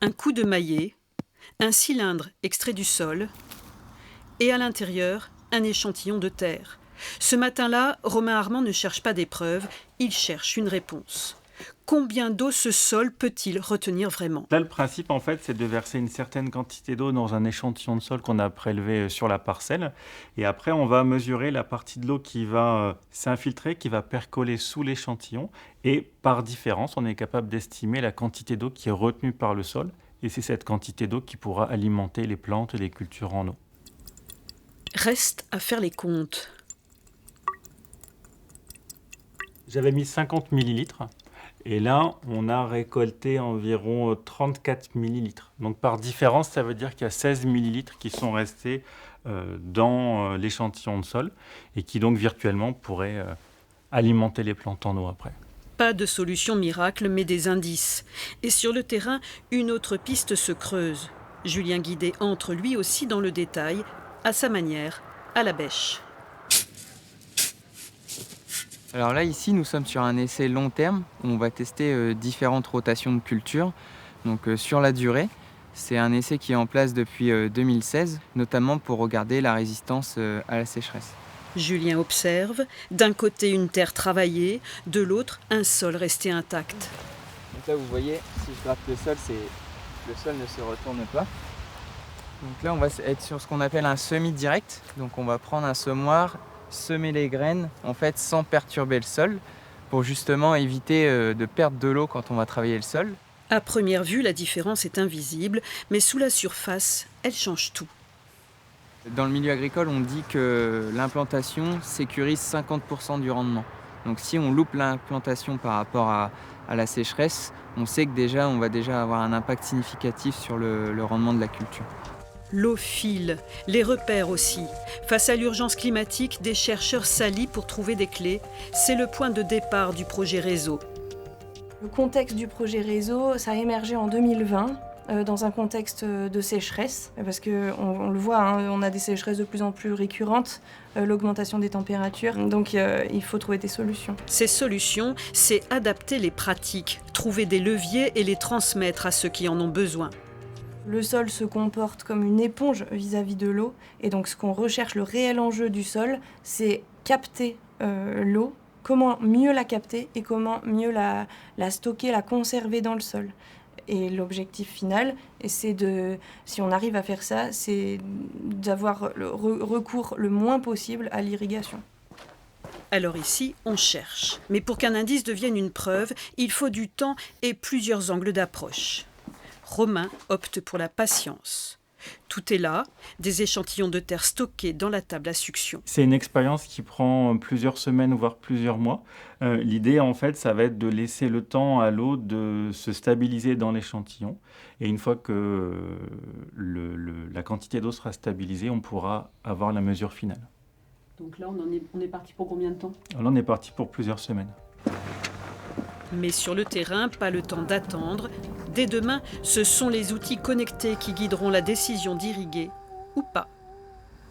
Un coup de maillet, un cylindre extrait du sol et à l'intérieur, un échantillon de terre. Ce matin-là, Romain Armand ne cherche pas d'épreuve, il cherche une réponse. Combien d'eau ce sol peut-il retenir vraiment ? Là, le principe, en fait, c'est de verser une certaine quantité d'eau dans un échantillon de sol qu'on a prélevé sur la parcelle. Et après, on va mesurer la partie de l'eau qui va s'infiltrer, qui va percoler sous l'échantillon. Et par différence, on est capable d'estimer la quantité d'eau qui est retenue par le sol. Et c'est cette quantité d'eau qui pourra alimenter les plantes et les cultures en eau. Reste à faire les comptes. J'avais mis 50 millilitres. Et là, on a récolté environ 34 millilitres. Donc par différence, ça veut dire qu'il y a 16 millilitres qui sont restés dans l'échantillon de sol et qui donc virtuellement pourraient alimenter les plantes en eau après. Pas de solution miracle, mais des indices. Et sur le terrain, une autre piste se creuse. Julien Guidet entre lui aussi dans le détail, à sa manière, à la bêche. Alors là, ici, nous sommes sur un essai long terme où on va tester différentes rotations de culture. Donc sur la durée, c'est un essai qui est en place depuis 2016, notamment pour regarder la résistance à la sécheresse. Julien observe, d'un côté une terre travaillée, de l'autre un sol resté intact. Donc là, vous voyez, si je gratte le sol, le sol ne se retourne pas. Donc là, on va être sur ce qu'on appelle un semi-direct. Donc on va prendre un semoir, semer les graines en fait sans perturber le sol pour justement éviter de perdre de l'eau quand on va travailler le sol. À première vue, la différence est invisible, mais sous la surface, elle change tout. Dans le milieu agricole, on dit que l'implantation sécurise 50% du rendement. Donc si on loupe l'implantation par rapport à la sécheresse, on sait que déjà on va déjà avoir un impact significatif sur le rendement de la culture. L'eau file, les repères aussi. Face à l'urgence climatique, des chercheurs s'allient pour trouver des clés. C'est le point de départ du projet Réseau. Le contexte du projet Réseau, ça a émergé en 2020 dans un contexte de sécheresse, parce qu'on le voit, hein, on a des sécheresses de plus en plus récurrentes, l'augmentation des températures, donc il faut trouver des solutions. Ces solutions, c'est adapter les pratiques, trouver des leviers et les transmettre à ceux qui en ont besoin. Le sol se comporte comme une éponge vis-à-vis de l'eau, et donc ce qu'on recherche, le réel enjeu du sol, c'est capter l'eau, comment mieux la capter et comment mieux la stocker, la conserver dans le sol. Et l'objectif final, c'est si on arrive à faire ça, c'est d'avoir le recours le moins possible à l'irrigation. Alors ici, on cherche. Mais pour qu'un indice devienne une preuve, il faut du temps et plusieurs angles d'approche. Romain opte pour la patience. Tout est là, des échantillons de terre stockés dans la table à succion. C'est une expérience qui prend plusieurs semaines, voire plusieurs mois. L'idée, en fait, ça va être de laisser le temps à l'eau de se stabiliser dans l'échantillon. Et une fois que la quantité d'eau sera stabilisée, on pourra avoir la mesure finale. Donc là, on est parti pour combien de temps ? Alors là, on est parti pour plusieurs semaines. Mais sur le terrain, pas le temps d'attendre. Dès demain, ce sont les outils connectés qui guideront la décision d'irriguer ou pas.